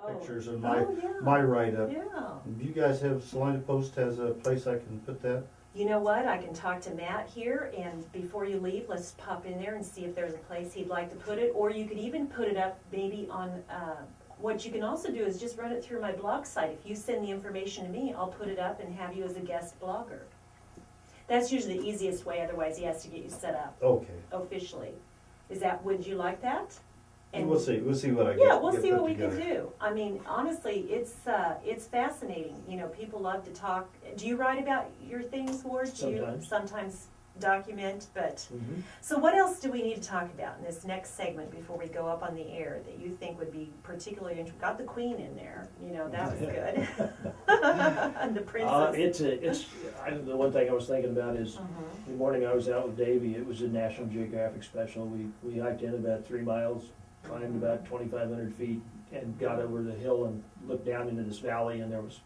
pictures of yeah. my write-up. Yeah. Do you guys have, Salina Post has a place I can put that? You know what, I can talk to Matt here, and before you leave, let's pop in there and see if there's a place he'd like to put it, or you could even put it up maybe on, what you can also do is just run it through my blog site. If you send the information to me, I'll put it up and have you as a guest blogger. That's usually the easiest way, otherwise he has to get you set up Okay. officially. Would you like that? And We'll see what I get. yeah, we'll get see put what we together. can do. I mean, honestly, it's fascinating. You know, people love to talk. Do you write about your things, Ward? Do you Sometimes. sometimes document? But Mhm. so, what else do we need to talk about in this next segment before we go up on the air that you think would be particularly interesting? Got the Queen in there. You know, that was good. And the Princess. The one thing I was thinking about is Mhm. the morning I was out with Davey. It was a National Geographic special. We hiked in about 3 miles, climbed about 2,500 feet, and got over the hill and looked down into this valley, and there was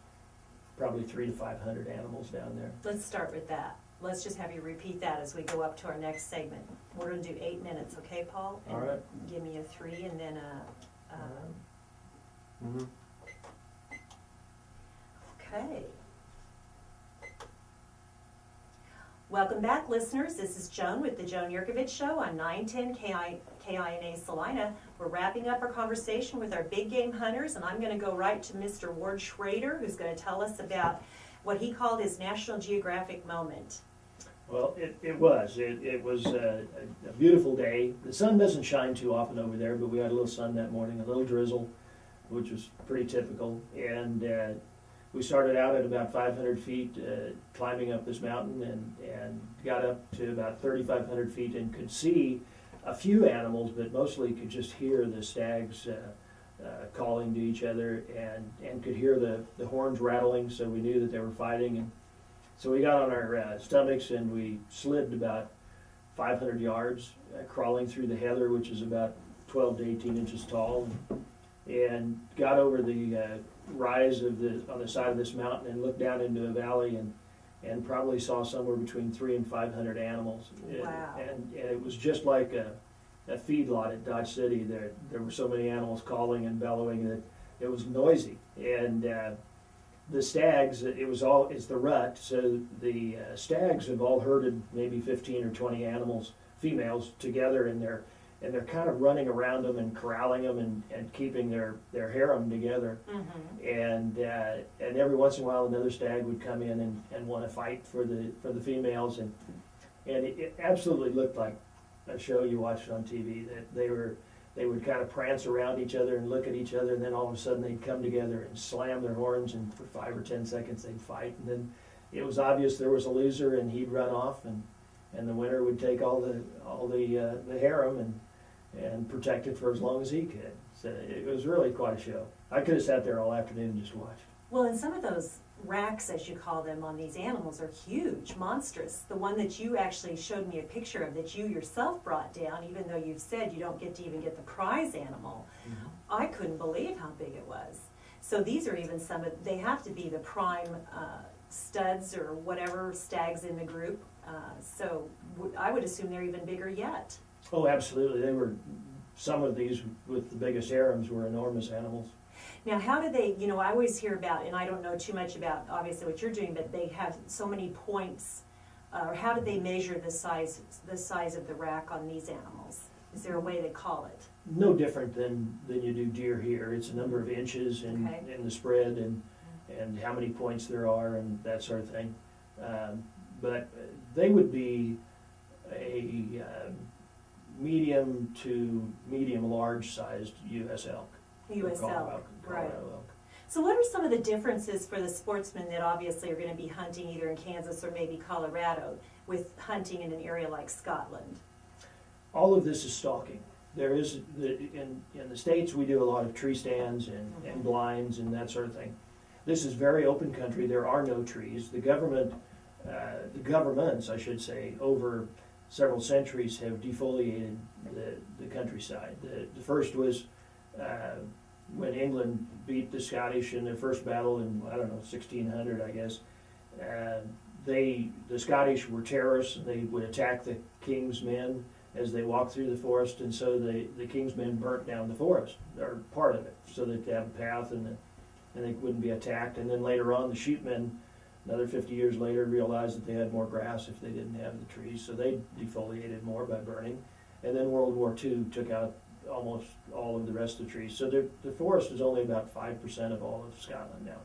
probably 300 to 500 animals down there. Let's start with that. Let's just have you repeat that as we go up to our next segment. We're going to do 8 minutes, okay, Paul? And All right. give me a 3 and then a. Mhm. Okay. Welcome back, listeners. This is Joan with the Joan Jerkovich Show on 910 KINA Salina. We're wrapping up our conversation with our big game hunters, and I'm going to go right to Mr. Ward Schrader, who's going to tell us about what he called his National Geographic moment. Well, it was a beautiful day. The sun doesn't shine too often over there, but we had a little sun that morning, a little drizzle, which was pretty typical. And we started out at about 500 feet, climbing up this mountain, and got up to about 3,500 feet and could see a few animals, but mostly could just hear the stags calling to each other, and could hear the horns rattling, so we knew that they were fighting. And so we got on our stomachs and we slid about 500 yards, crawling through the heather, which is about 12 to 18 inches tall, and got over the rise on the side of this mountain and looked down into a valley and probably saw somewhere between 300 and 500 animals. Wow. And it was just like a feedlot at Dodge City. There were so many animals calling and bellowing that it was noisy. And the stags, it's the rut, so the stags have all herded maybe 15 or 20 animals, females, together, and they're kind of running around them and corralling them and keeping their harem together. Mm-hmm. And every once in a while another stag would come in and want to fight for the females, and it absolutely looked like a show you watched on TV, that they would kind of prance around each other and look at each other, and then all of a sudden they'd come together and slam their horns, and for 5 or 10 seconds they'd fight, and then it was obvious there was a loser and he'd run off, and the winner would take all the harem and protect it for as long as he could. So it was really quite a show. I could have sat there all afternoon and just watched. Well, and some of those racks, as you call them, on these animals are huge, monstrous. The one that you actually showed me a picture of that you yourself brought down, even though you've said you don't get to even get the prize animal, I couldn't believe how big it was. So these are even they have to be the prime studs or whatever stags in the group. I would assume they're even bigger yet. Oh, absolutely. Some of these with the biggest harems were enormous animals. Now, how do they, I always hear about, and I don't know too much about obviously what you're doing, but they have so many points, or how do they measure the size of the rack on these animals? Is there a way they call it? No different than you do deer here. It's a number of inches in the spread and how many points there are and that sort of thing. But they would be a medium to medium large sized U.S. elk. U.S. elk, right. Elk. So what are some of the differences for the sportsmen that obviously are going to be hunting either in Kansas or maybe Colorado with hunting in an area like Scotland? All of this is stalking. There is, in the States we do a lot of tree stands and blinds and that sort of thing. This is very open country. There are no trees. The governments, I should say, over several centuries have defoliated the countryside. The first was when England beat the Scottish in their first battle in, 1600, I guess. The Scottish were terrorists, and they would attack the king's men as they walked through the forest, and so the King's men burnt down the forest, or part of it, so that they have a path and they wouldn't be attacked. And then later on, the sheepmen, another 50 years later, realized that they had more grass if they didn't have the trees, so they defoliated more by burning. And then World War II took out almost all of the rest of the trees. So the forest is only about 5% of all of Scotland now.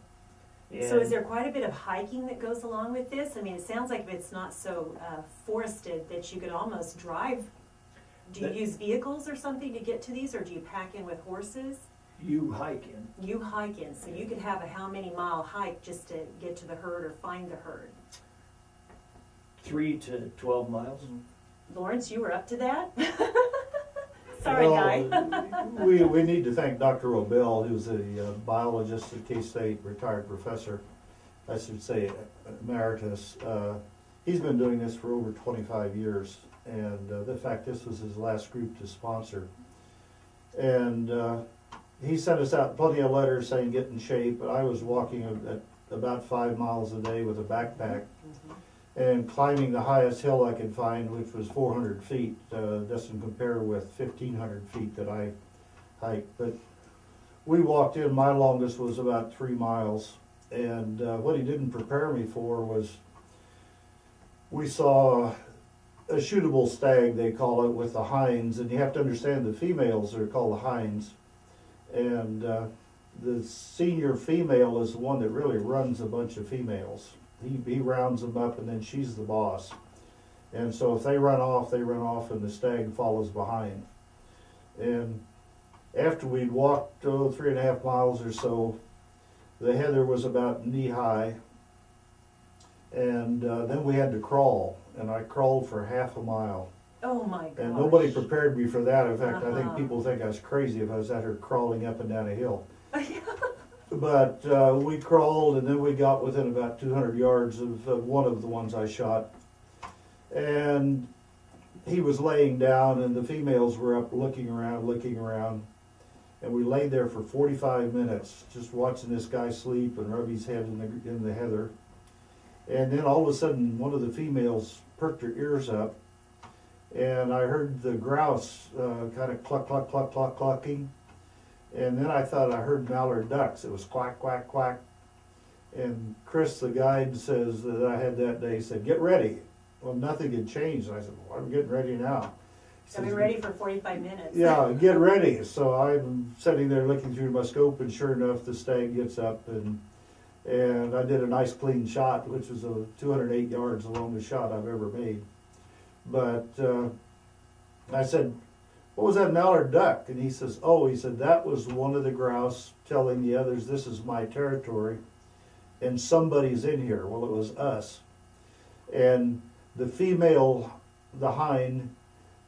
So is there quite a bit of hiking that goes along with this? I mean, it sounds like if it's not so forested that you could almost drive. Do you use vehicles or something to get to these, or do you pack in with horses? You hike in. You hike in, so you could have a how many mile hike just to get to the herd or find the herd? 3 to 12 miles. Lawrence, you were up to that? Sorry, guy. we need to thank Dr. Robel, who's a biologist at K-State, retired professor, I should say emeritus. He's been doing this for over 25 years, and in fact, this was his last group to sponsor. And he sent us out plenty of letters saying get in shape. I was walking at about 5 miles a day with a backpack. And climbing the highest hill I could find, which was 400 feet, doesn't compare with 1,500 feet that I hiked. But we walked in, my longest was about 3 miles. And what he didn't prepare me for was, we saw a shootable stag, they call it, with the hinds. And you have to understand the females are called the hinds. And the senior female is the one that really runs a bunch of females. He rounds them up, and then she's the boss. And so if they run off, and the stag follows behind. And after we'd walked 3.5 miles or so, the heather was about knee high. And then we had to crawl, and I crawled for half a mile. Oh my gosh. And nobody prepared me for that. In fact, I think people think I was crazy if I was out here crawling up and down a hill. But we crawled, and then we got within about 200 yards of one of the ones I shot. And he was laying down, and the females were up looking around. And we laid there for 45 minutes just watching this guy sleep and rub his head in the heather. And then all of a sudden, one of the females perked her ears up, and I heard the grouse kind of cluck, cluck, cluck, cluck, clucking. And then I thought I heard mallard ducks. It was quack, quack, quack. And Chris, the guide, says that I had that day, said, get ready. Well, nothing had changed. And I said, well, I'm getting ready now. So we're ready for 45 minutes. Yeah, get ready. So I'm sitting there looking through my scope, and sure enough, the stag gets up, and I did a nice clean shot, which was 208 yards, the longest shot I've ever made. But I said, what was that mallard duck? And he says, that was one of the grouse telling the others, this is my territory, and somebody's in here. Well, it was us. And the female, the hind,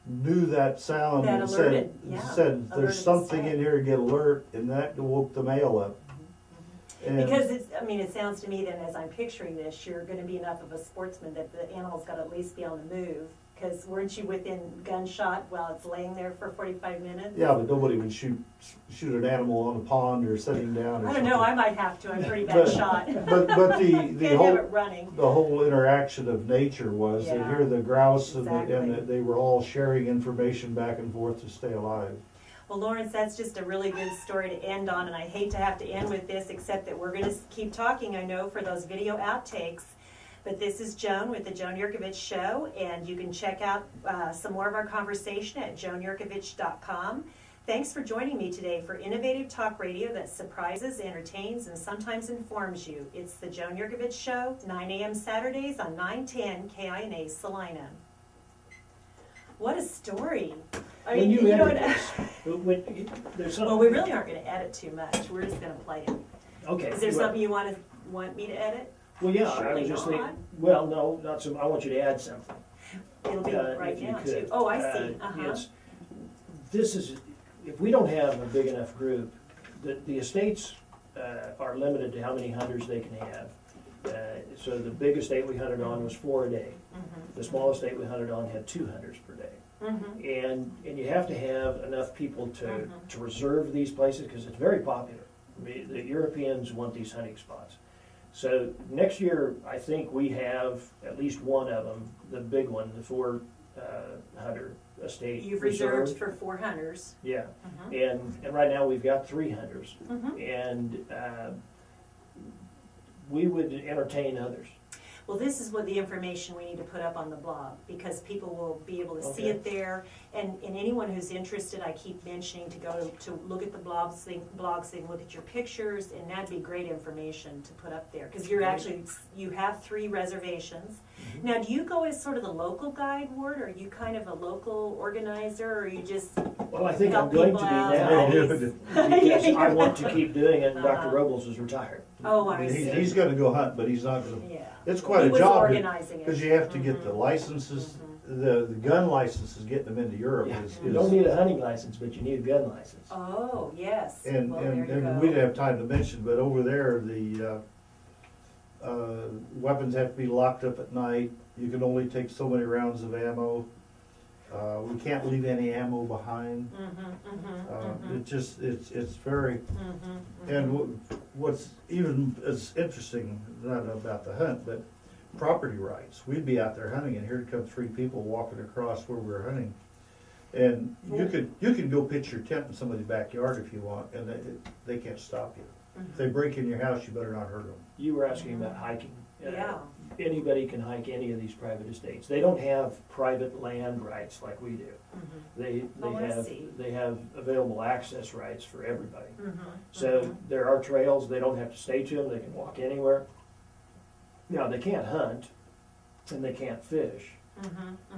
knew that sound That and alerted, said, alerted there's something in here, get alert, and that woke the male up. And Because it sounds to me then, as I'm picturing this, you're going to be enough of a sportsman that the animal's got to at least be on the move. Because weren't you within gunshot while it's laying there for 45 minutes? yeah, but nobody would shoot an animal on a pond or sitting down. Or I don't know. I might have to. I'm pretty bad shot. But the Can't have whole it running. the whole interaction of nature was that Yeah, here the grouse exactly. and they were all sharing information back and forth to stay alive. Well, Lawrence, that's just a really good story to end on, and I hate to have to end with this, except that we're going to keep talking, I know, for those video outtakes. But this is Joan with the Joan Jerkovich Show, and you can check out some more of our conversation at joanjerkovich.com. Thanks for joining me today for innovative talk radio that surprises, entertains, and sometimes informs you. It's the Joan Jerkovich Show, 9 a.m. Saturdays on 910 KINA Salina. What a story. I mean, When you know, edit this, there's something. well, we really aren't going to edit too much. We're just going to play it. Okay. Is there well- something you want me to edit? Well, yeah, I Surely was just not. thinking, well, no, not so, I want you to add something. It'll be right if you now, could. too. Oh, I see. Yes. This is, if we don't have a big enough group, the estates are limited to how many hunters they can have. So the big estate we hunted on was 4 a day. The small estate we hunted on had 2 hunters per day. And you have to have enough people to reserve these places, because it's very popular. I mean, the Europeans want these hunting spots. So next year, I think we have at least one of them, the big one, the 4 hunter estate You've reserved. reserved for 4 hunters. Yeah, Mhm. and right now we've got 3 hunters, Mhm. and we would entertain others. Well, this is what the information we need to put up on the blog, because people will be able to see Okay. it there. And anyone who's interested, I keep mentioning to go to look at the blogs, they can look at your pictures, and that'd be great information to put up there. Because you have 3 reservations. Mhm. Now, do you go as sort of the local guide, Ward, or are you kind of a local organizer, or are you just, Well, I think I'm Help going to people be out. now, Yeah, because Yeah. I want to keep doing it, and Dr. Uh-huh. Robles is retired. oh, I see. He's gonna go hunt, but he's not gonna, Yeah. it's quite He a was job, organizing it. because you have to get the Mhm. licenses, the gun licenses, getting them into Europe Yeah. is. You don't need a hunting license, but you need a gun license. Oh, yes. And, Well, there you and go. we didn't have time to mention, but over there, the, weapons have to be locked up at night. You can only take so many rounds of ammo. We can't leave any ammo behind. It just, it's very, and what's even as interesting, not about the hunt, but property rights. We'd be out there hunting, and here'd come 3 people walking across where we were hunting. And you could go pitch your tent in somebody's backyard if you want, and they can't stop you. If they break in your house, you better not hurt them. You were asking about hiking. Yeah. Anybody can hike any of these private estates. They don't have private land rights like we do. They Oh, I see. they have available access rights for everybody. Mm-hmm. So there are trails. They don't have to stay to them. They can walk anywhere. Now they can't hunt, and they can't fish,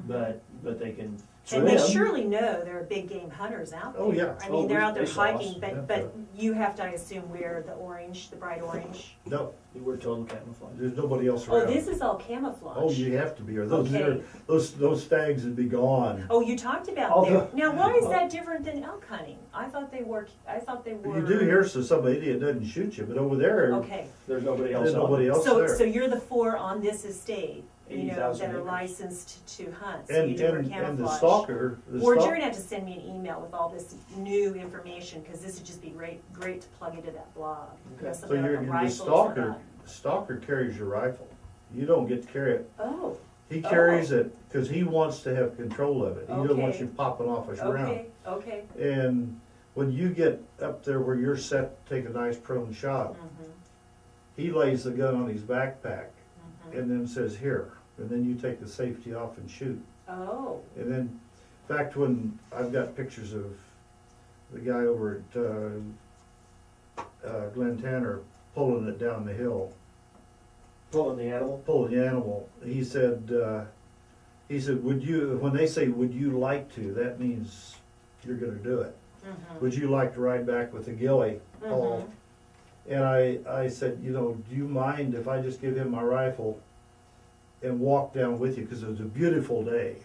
but they can swim. And they surely know there are big game hunters out there. Oh, yeah. I mean, they're out there they saw us. hiking, Yeah. but you have to, I assume, wear the bright orange. No, We're total camouflage. there's nobody else Oh, around. this is all camouflage. Oh, you have to be, or those, Okay. those stags would be gone. Oh, you talked about Oh, there. Now, why is oh. that different than elk hunting? I thought they were. You do hear so some idiot doesn't shoot you, but over there, Okay, There's nobody else. there's on nobody it. else so there. you're the 4 on this estate, you know, 80,000 that are acres. licensed to hunt. So And, you do wear and the camouflage. stalker, Or you're gonna have to send me an email with all this new information, because this would just be great to plug into that blog. You know, Okay. so something like a the rifle or stalker, something. stalker carries your rifle. You don't get to carry it. Oh, He carries it because he wants to have control of it. He doesn't want Okay. you popping off a round. okay. And when you get up there where you're set to take a nice prone shot, he lays the gun on his backpack and then says, "Here." And then you take the safety off and shoot. Oh, And then, in fact, when I've got pictures of the guy over at Glen Tanner pulling it down the hill, Pulling the animal. pulling the animal, he said, would you, when they say, "Would you like to," that means you're gonna do it. Would you like to ride back with a ghillie, Paul? And I said, do you mind if I just give him my rifle and walk down with you, because it was a beautiful day.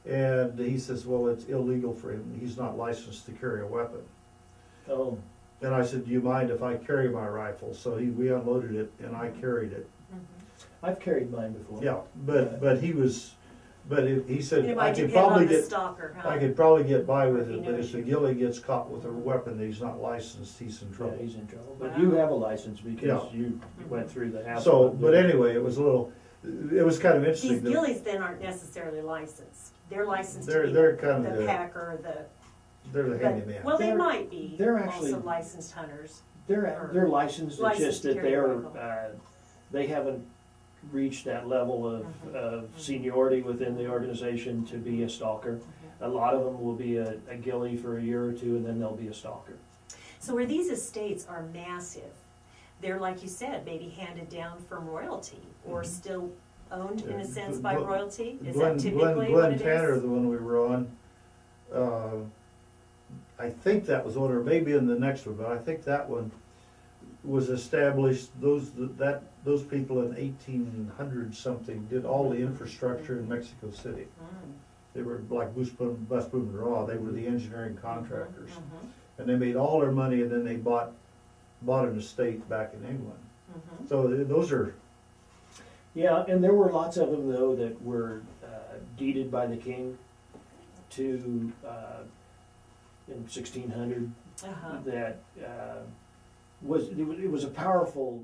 And he says, well, it's illegal for him, he's not licensed to carry a weapon. Oh, And I said, do you mind if I carry my rifle? So we unloaded it and I carried it. I've carried mine before. Yeah, but he said, it I might could depend probably on the get, stalker, huh? I could probably get by with If he it, but knows if the you. ghillie gets caught with a weapon that he's not licensed, he's in Yeah, trouble. he's in trouble. But Wow. you have a license because Yeah. you went through the house. So, but anyway, it was kind of These interesting. ghillies then aren't necessarily licensed. They're licensed They're- to be they're kind of the the- packer, They're the but, handyman. well, they They're- might be they're actually- also licensed hunters. They're licensed. It's Licensed just to that carry a they're rifle. they haven't reached that level of seniority within the organization to be a stalker. A lot of them will be a ghillie for a year or two, and then they'll be a stalker. So where these estates are massive, they're, like you said, maybe handed down from royalty or still owned in a sense by Glen- royalty? Is Glen that typically what Glen it Tanner, is? the one we were on, I think that was one, or maybe in the next one, but I think that one was established, those people in 1800 something did all the infrastructure in Mexico City. They were like Busboom and Raw, they were the engineering contractors. And they made all their money and then they bought an estate back in England. So those are, Yeah, and there were lots of them though that were deeded by the king to in 1600. Uh-huh. That it was a powerful